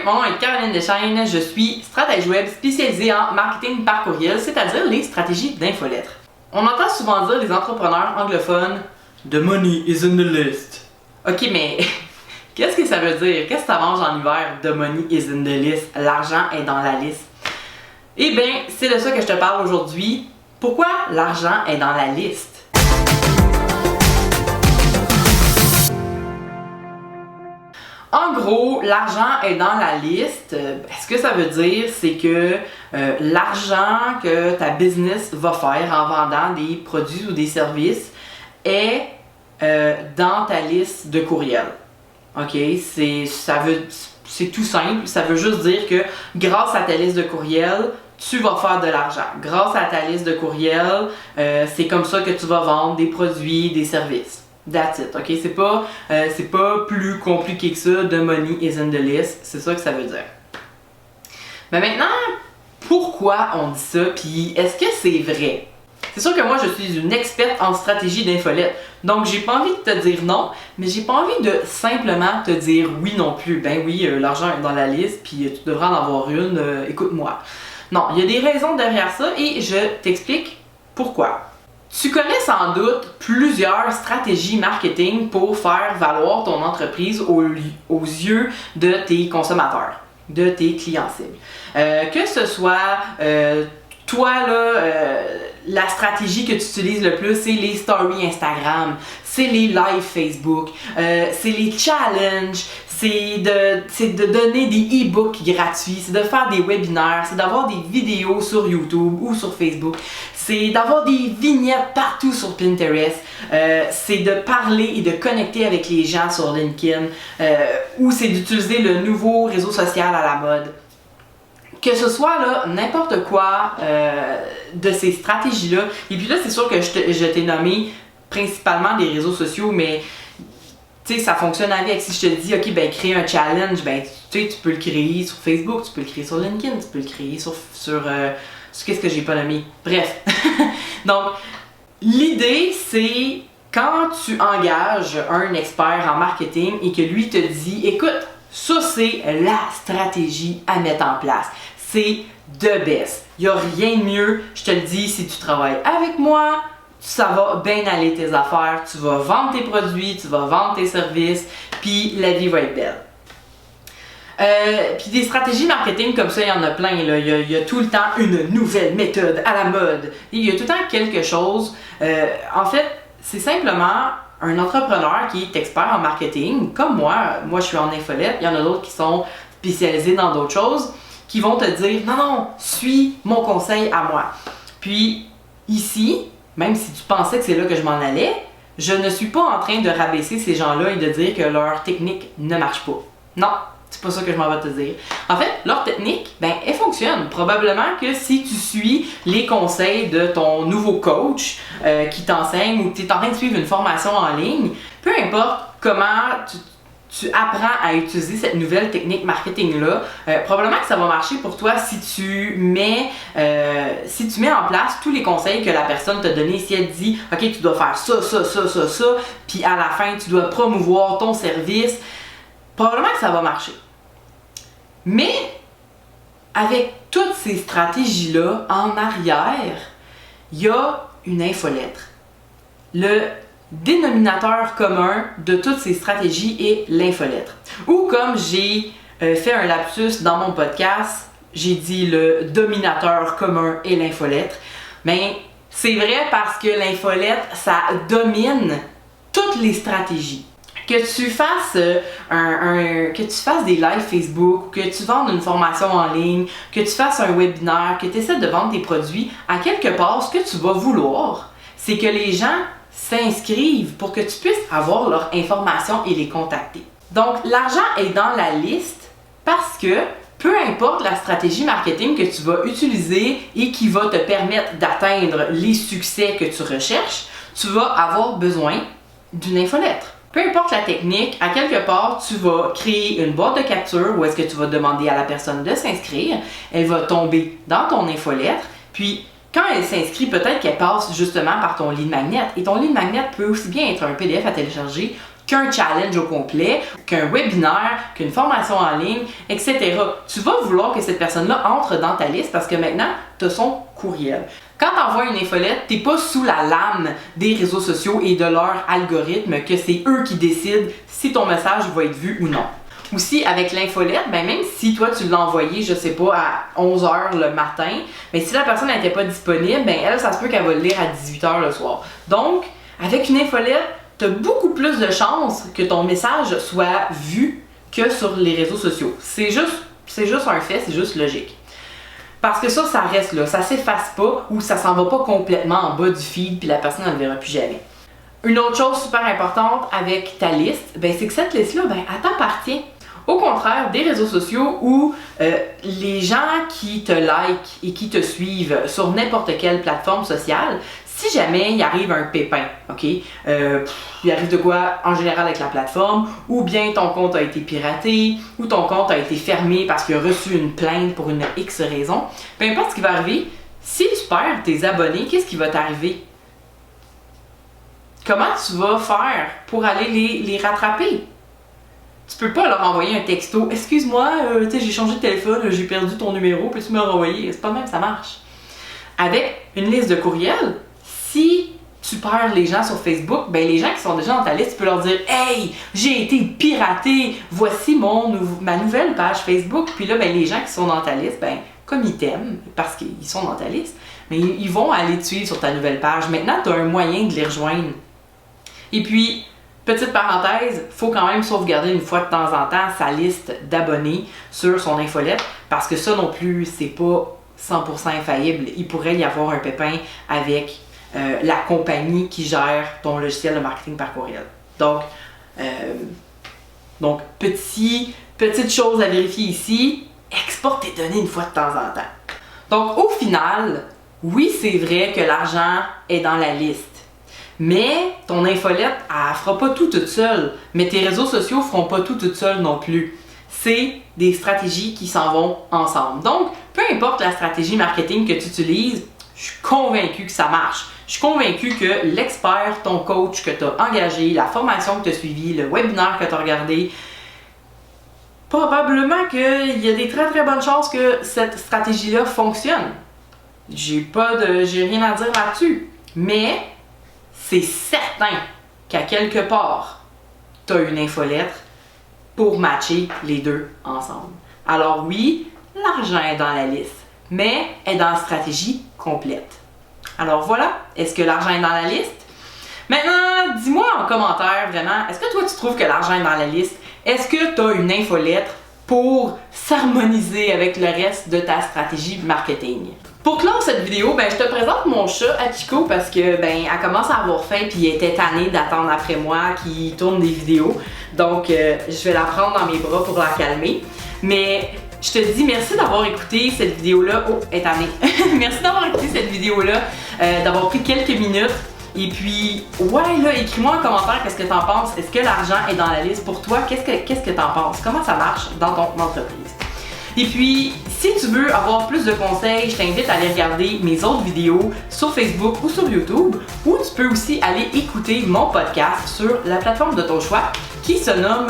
mon nom est Caroline Deschaines, je suis stratège web spécialisée en marketing par courriel, c'est-à-dire les stratégies d'infolettre. On entend souvent dire les entrepreneurs anglophones « The money is in the list ». Ok, mais qu'est-ce que ça veut dire? Qu'est-ce que ça mange en hiver? The money is in the list. L'argent est dans la liste. Eh bien, c'est de ça que je te parle aujourd'hui. Pourquoi l'argent est dans la liste? En gros, l'argent est dans la liste. Ce que ça veut dire, c'est que l'argent que ta business va faire en vendant des produits ou des services est dans ta liste de courriels. Ok, c'est tout simple. Ça veut juste dire que grâce à ta liste de courriels, tu vas faire de l'argent. Grâce à ta liste de courriels, c'est comme ça que tu vas vendre des produits, des services. That's it, ok? C'est pas plus compliqué que ça. The money is in the list. C'est ça que ça veut dire. Mais maintenant, pourquoi on dit ça? Puis est-ce que c'est vrai? C'est sûr que moi, je suis une experte en stratégie d'infolette. Donc, j'ai pas envie de te dire non, mais j'ai pas envie de simplement te dire oui non plus. Ben oui, l'argent est dans la liste, puis tu devrais en avoir une. Écoute-moi. Non, il y a des raisons derrière ça et je t'explique pourquoi. Tu connais sans doute plusieurs stratégies marketing pour faire valoir ton entreprise aux yeux de tes consommateurs, de tes clients cibles. Que ce soit toi, la stratégie que tu utilises le plus, c'est les stories Instagram, c'est les lives Facebook, c'est les challenges, c'est de donner des e-books gratuits, c'est de faire des webinaires, c'est d'avoir des vidéos sur YouTube ou sur Facebook, c'est d'avoir des vignettes partout sur Pinterest, c'est de parler et de connecter avec les gens sur LinkedIn, ou c'est d'utiliser le nouveau réseau social à la mode. Que ce soit là n'importe quoi de ces stratégies-là, et puis là c'est sûr que je t'ai nommé principalement des réseaux sociaux, mais tu sais, ça fonctionne avec. Si je te dis, ok, ben créer un challenge, ben tu sais, tu peux le créer sur Facebook, tu peux le créer sur LinkedIn, tu peux le créer sur qu'est-ce que j'ai pas nommé? Bref. Donc, l'idée, c'est quand tu engages un expert en marketing et que lui te dit, écoute, ça c'est la stratégie à mettre en place. C'est the best. Il n'y a rien de mieux, je te le dis, si tu travailles avec moi, ça va bien aller tes affaires, tu vas vendre tes produits, tu vas vendre tes services, puis la vie va être belle. Puis des stratégies marketing comme ça, il y en a plein. Là. Il y a tout le temps une nouvelle méthode à la mode. Il y a tout le temps quelque chose. En fait, c'est simplement un entrepreneur qui est expert en marketing, comme moi. Moi, je suis en infolette. Il y en a d'autres qui sont spécialisés dans d'autres choses, qui vont te dire « Non, suis mon conseil à moi. » Puis ici, même si tu pensais que c'est là que je m'en allais, je ne suis pas en train de rabaisser ces gens-là et de dire que leur technique ne marche pas. Non, c'est pas ça que je m'en vais te dire. En fait, leur technique, ben, elle fonctionne. Probablement que si tu suis les conseils de ton nouveau coach qui t'enseigne ou que tu es en train de suivre une formation en ligne, peu importe comment tu apprends à utiliser cette nouvelle technique marketing-là, probablement que ça va marcher pour toi si tu mets en place tous les conseils que la personne t'a donnés. Si elle te dit « Ok, tu dois faire ça, puis à la fin, tu dois promouvoir ton service », probablement que ça va marcher. Mais, avec toutes ces stratégies-là, en arrière, il y a une infolettre. Le dénominateur commun de toutes ces stratégies est l'infolettre. Ou comme j'ai fait un lapsus dans mon podcast, j'ai dit le dominateur commun est l'infolettre. Mais c'est vrai parce que l'infolettre, ça domine toutes les stratégies. Que tu fasses des lives Facebook, que tu vendes une formation en ligne, que tu fasses un webinaire, que tu essaies de vendre tes produits, à quelque part, ce que tu vas vouloir, c'est que les gens s'inscrivent pour que tu puisses avoir leur information et les contacter. Donc, l'argent est dans la liste parce que peu importe la stratégie marketing que tu vas utiliser et qui va te permettre d'atteindre les succès que tu recherches, tu vas avoir besoin d'une infolettre. Peu importe la technique, à quelque part, tu vas créer une boîte de capture où est-ce que tu vas demander à la personne de s'inscrire. Elle va tomber dans ton infolettre, puis quand elle s'inscrit, peut-être qu'elle passe justement par ton lead magnet. Et ton lead magnet peut aussi bien être un PDF à télécharger qu'un challenge au complet, qu'un webinaire, qu'une formation en ligne, etc. Tu vas vouloir que cette personne-là entre dans ta liste parce que maintenant, tu as son courriel. Quand tu envoies une infolette, tu n'es pas sous la lame des réseaux sociaux et de leur algorithme que c'est eux qui décident si ton message va être vu ou non. Aussi, avec l'infolette, ben même si toi tu l'as envoyé, je sais pas, à 11h le matin, mais si la personne n'était pas disponible, ben elle, ça se peut qu'elle va le lire à 18h le soir. Donc, avec une infolette, tu as beaucoup plus de chances que ton message soit vu que sur les réseaux sociaux. C'est juste un fait, c'est juste logique. Parce que ça reste là, ça s'efface pas ou ça s'en va pas complètement en bas du feed puis la personne ne le verra plus jamais. Une autre chose super importante avec ta liste, ben, c'est que cette liste-là, ben, elle t'appartient. Au contraire des réseaux sociaux où les gens qui te likent et qui te suivent sur n'importe quelle plateforme sociale, si jamais il arrive un pépin, ok, il arrive de quoi en général avec la plateforme, ou bien ton compte a été piraté, ou ton compte a été fermé parce qu'il a reçu une plainte pour une X raison, peu importe ce qui va arriver, si tu perds tes abonnés, qu'est-ce qui va t'arriver? Comment tu vas faire pour aller les rattraper? Tu peux pas leur envoyer un texto. Excuse-moi, j'ai changé de téléphone, j'ai perdu ton numéro, peux-tu me le renvoyer? C'est pas même, ça marche. Avec une liste de courriels, si tu perds les gens sur Facebook, ben les gens qui sont déjà dans ta liste, tu peux leur dire Hey, j'ai été piraté, voici ma nouvelle page Facebook. Puis là, ben les gens qui sont dans ta liste, ben comme ils t'aiment, parce qu'ils sont dans ta liste, mais ils vont aller te suivre sur ta nouvelle page. Maintenant, tu as un moyen de les rejoindre. Et puis, petite parenthèse, il faut quand même sauvegarder une fois de temps en temps sa liste d'abonnés sur son infolette parce que ça non plus, c'est pas 100% infaillible. Il pourrait y avoir un pépin avec la compagnie qui gère ton logiciel de marketing par courriel. Donc petite chose à vérifier ici, exporte tes données une fois de temps en temps. Donc au final, oui, c'est vrai que l'argent est dans la liste. Mais ton infolette, elle fera pas tout toute seule. Mais tes réseaux sociaux feront pas tout toute seule non plus. C'est des stratégies qui s'en vont ensemble. Donc, peu importe la stratégie marketing que tu utilises, je suis convaincue que ça marche. Je suis convaincue que l'expert, ton coach que tu as engagé, la formation que tu as suivie, le webinaire que tu as regardé, probablement qu'il y a des très très bonnes chances que cette stratégie-là fonctionne. J'ai rien à dire là-dessus. Mais c'est certain qu'à quelque part, tu as une infolettre pour matcher les deux ensemble. Alors oui, l'argent est dans la liste, mais est dans la stratégie complète. Alors voilà, est-ce que l'argent est dans la liste? Maintenant, dis-moi en commentaire vraiment, est-ce que toi tu trouves que l'argent est dans la liste? Est-ce que tu as une infolettre pour s'harmoniser avec le reste de ta stratégie marketing? Pour clore cette vidéo, ben, je te présente mon chat Hachiko parce que ben, elle commence à avoir faim puis elle était tannée d'attendre après moi qui tourne des vidéos. Donc je vais la prendre dans mes bras pour la calmer. Mais je te dis merci d'avoir écouté cette vidéo-là. Oh, elle est tannée. Merci d'avoir écouté cette vidéo-là, d'avoir pris quelques minutes. Et puis, ouais, là, écris-moi en commentaire qu'est-ce que t'en penses. Est-ce que l'argent est dans la liste pour toi? Qu'est-ce que t'en penses? Comment ça marche dans ton entreprise? Et puis, si tu veux avoir plus de conseils, je t'invite à aller regarder mes autres vidéos sur Facebook ou sur YouTube, ou tu peux aussi aller écouter mon podcast sur la plateforme de ton choix qui se nomme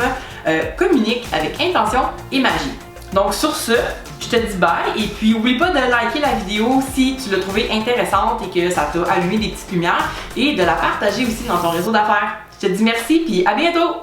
Communique avec intention et magie. Donc sur ce, je te dis bye et puis oublie pas de liker la vidéo si tu l'as trouvée intéressante et que ça t'a allumé des petites lumières et de la partager aussi dans ton réseau d'affaires. Je te dis merci puis à bientôt!